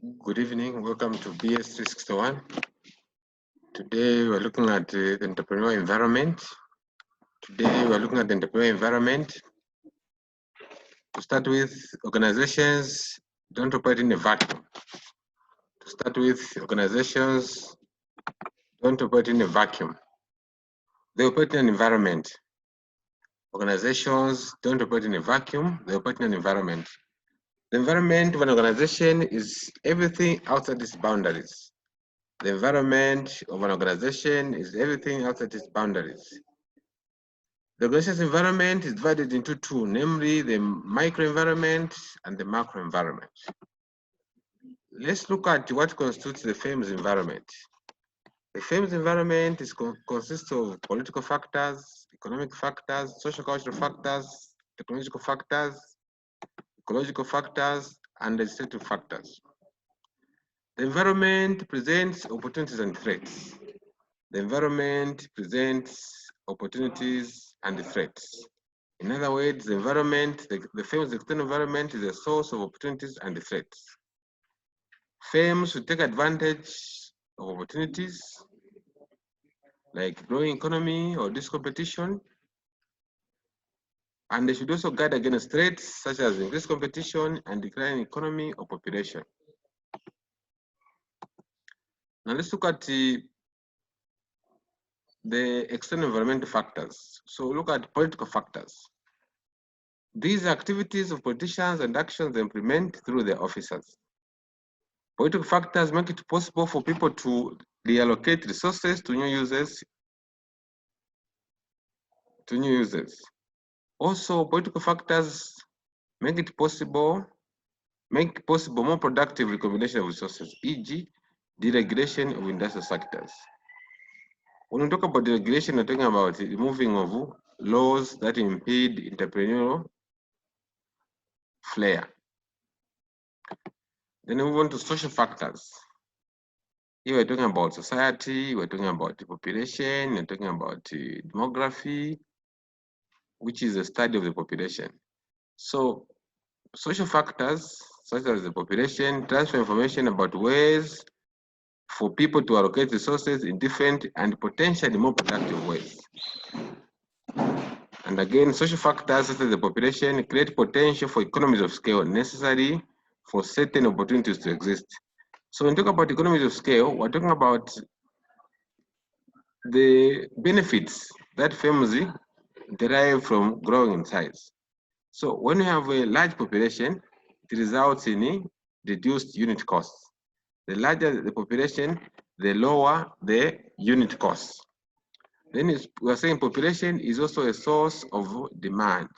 Good evening. Welcome to BS 361. Today we're looking at the entrepreneurial environment. To start with, organizations don't operate in a vacuum. They operate in an environment. Organizations don't operate in a vacuum. They operate in an environment. The environment of an organization is everything outside its boundaries. The environment of an organization is everything outside its boundaries. The organization's environment is divided into two, namely the microenvironment and the macroenvironment. Let's look at what constitutes the firm's environment. The firm's environment consists of political factors, economic factors, social cultural factors, technological factors, ecological factors, and legislative factors. The environment presents opportunities and threats. The environment presents opportunities and threats. In other words, the environment, the firm's external environment is a source of opportunities and threats. Firms should take advantage of opportunities like growing economy or this competition, and they should also guard against threats such as increased competition and declining economy or population. Now let's look at the external environmental factors. So look at political factors. These are activities of politicians and actions they implement through their officers. Political factors make it possible for people to reallocate resources to new users. Also, political factors make possible more productive recombination of resources, e.g., deregulation of industrial sectors. When we talk about deregulation, we're talking about the removing of laws that impede entrepreneurial flair. Then we move on to social factors. Here we're talking about society, we're talking about the population, we're talking about demography, which is the study of the population. So social factors such as the population transfer information about ways for people to allocate resources in different and potentially more productive ways. And again, social factors such as the population create potential for economies of scale necessary for certain opportunities to exist. So when we talk about economies of scale, we're talking about the benefits that firms derive from growing in size. So when you have a large population, it results in reduced unit costs. The larger the population, the lower the unit costs. Then we're saying population is also a source of demand.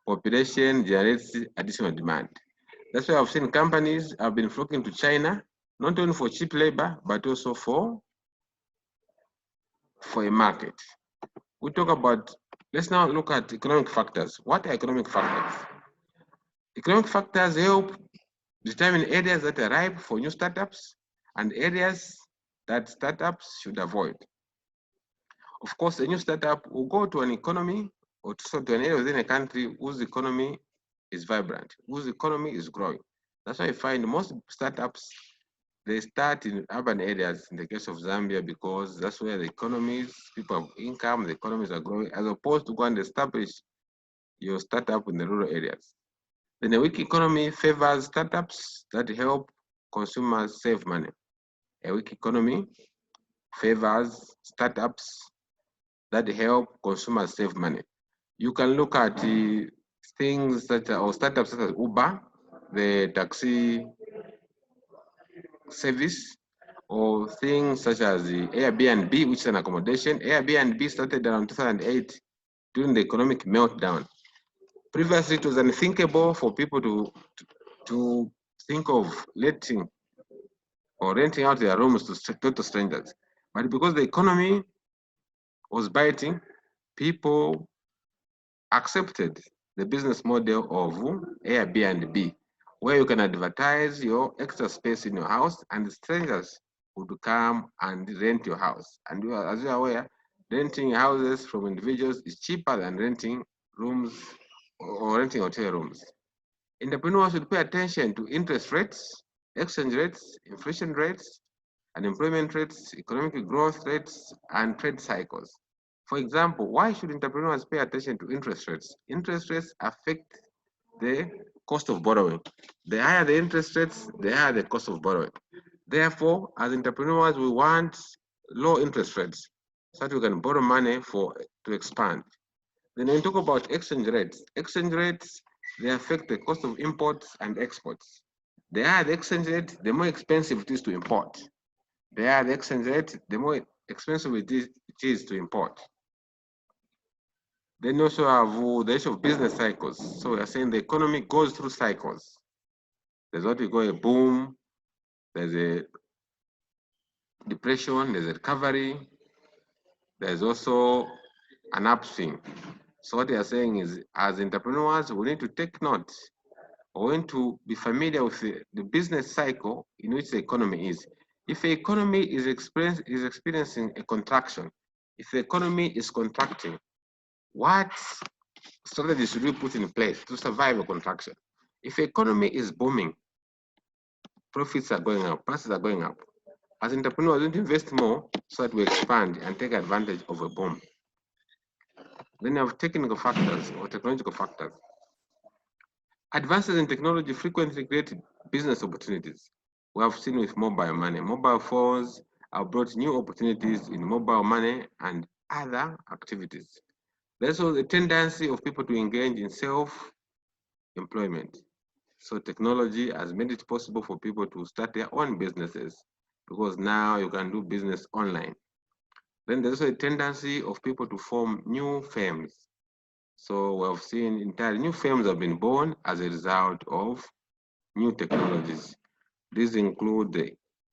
Population generates additional demand. That's why I've seen companies have been flocking to China, not only for cheap labor, but also for a market. We talk about, let's now look at economic factors. What are economic factors? Economic factors help determine areas that are ripe for new startups and areas that startups should avoid. Of course, a new startup will go to an economy or to an area within a country whose economy is vibrant, whose economy is growing. That's why I find most startups, they start in urban areas in the case of Zambia, because that's where the economies, people have income, the economies are growing, as opposed to go and establish your startup in the rural areas. Then a weak economy favors startups that help consumers save money. A weak economy favors startups that help consumers save money. You can look at the things or startups such as Uber, the taxi service, or things such as the Airbnb, which is an accommodation. Airbnb started around 2008 during the economic meltdown. Previously, it was unthinkable for people to think of letting or renting out their rooms to total strangers. But because the economy was biting, people accepted the business model of Airbnb, where you can advertise your extra space in your house and strangers would come and rent your house. And as you are aware, renting houses from individuals is cheaper than renting rooms or renting hotel rooms. Entrepreneurs should pay attention to interest rates exchange rates, inflation rates, unemployment rates, economic growth rates, and trade cycles. For example, why should entrepreneurs pay attention to interest rates? Interest rates affect the cost of borrowing. The higher the interest rates, the higher the cost of borrowing. Therefore, as entrepreneurs, we want low interest rates so that we can borrow money to expand. Then when we talk about exchange rates, they affect the cost of imports and exports. The higher the exchange rate, the more expensive it is to import. The higher the exchange rate, the more expensive it is to import. Then you also have the issue of business cycles. So we are saying the economy goes through cycles. There's what we call a boom, there's a depression, there's a recovery, there's also an upswing. So what they are saying is, as entrepreneurs, we need to take note, or we need to be familiar with the business cycle in which the economy is. If the economy is experiencing a contraction, if the economy is contracting, what strategies should we put in place to survive a contraction? If the economy is booming, profits are going up, prices are going up. As entrepreneurs, we need to invest more so that we expand and take advantage of a boom. Then you have technical factors or technological factors. Advances in technology frequently create business opportunities. We have seen with mobile money. Mobile phones have brought new opportunities in mobile money and other activities. There's also the tendency of people to engage in self-employment. So technology has made it possible for people to start their own businesses because now you can do business online. Then there's also a tendency of people to form new firms. So we have seen entire new firms have been born as a result of new technologies. These include the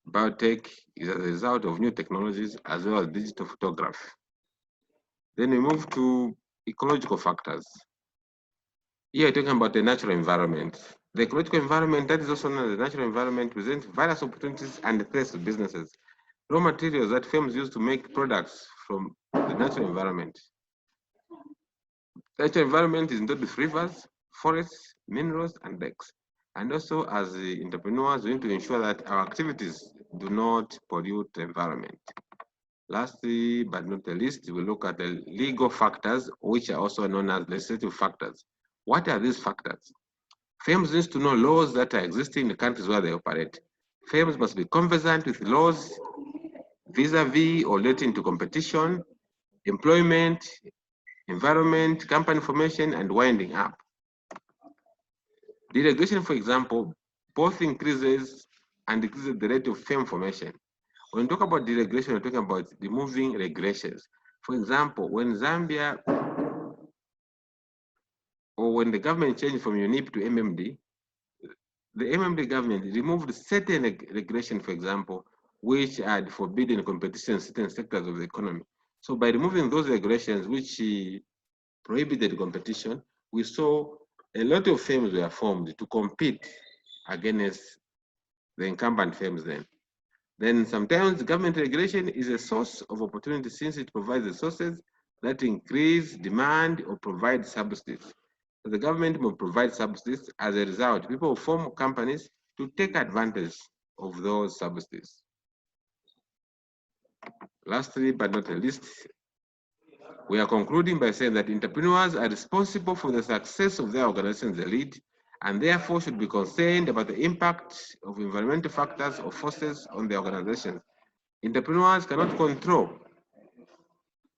biotech is as a result of new technologies as well as digital photography. Then we move to ecological factors. Here we're talking about the natural environment. The ecological environment, that is also known as the natural environment, presents various opportunities and threats to businesses. Raw materials that firms use to make products from the natural environment. The natural environment is included with rivers, forests, minerals, and lakes. And also, as the entrepreneurs, we need to ensure that our activities do not pollute the environment. Lastly, but not the least, we look at the legal factors, which are also known as legislative factors. What are these factors? Firms need to know laws that are existing in the countries where they operate. Firms must be conversant with laws vis-a-vis or relating to competition, employment, environment, company formation, and winding up. Delegation, for example, both increases and decreases the rate of firm formation. When we talk about deregulation, we're talking about removing regulations. For example, when Zambia or when the government changed from UNIP to MMD, the MMD government removed certain regulation, for example, which had forbidden competition in certain sectors of the economy. So by removing those regulations which prohibited competition, we saw a lot of firms were formed to compete against the incumbent firms then. Then sometimes government regulation is a source of opportunity since it provides resources that increase demand or provide subsidies. So the government will provide subsidies. As a result, people will form companies to take advantage of those subsidies. Lastly, but not the least, we are concluding by saying that entrepreneurs are responsible for the success of their organizations they lead, and therefore should be concerned about the impact of environmental factors or forces on the organizations. Entrepreneurs cannot control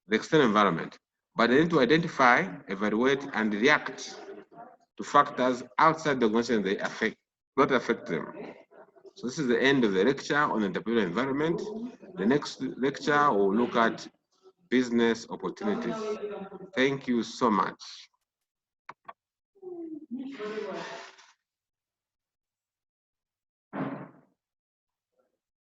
the external environment, but they need to identify, evaluate, and react to factors outside the organization they affect, not affect them. So this is the end of the lecture on entrepreneurial environment. The next lecture will look at business opportunities. Thank you so much.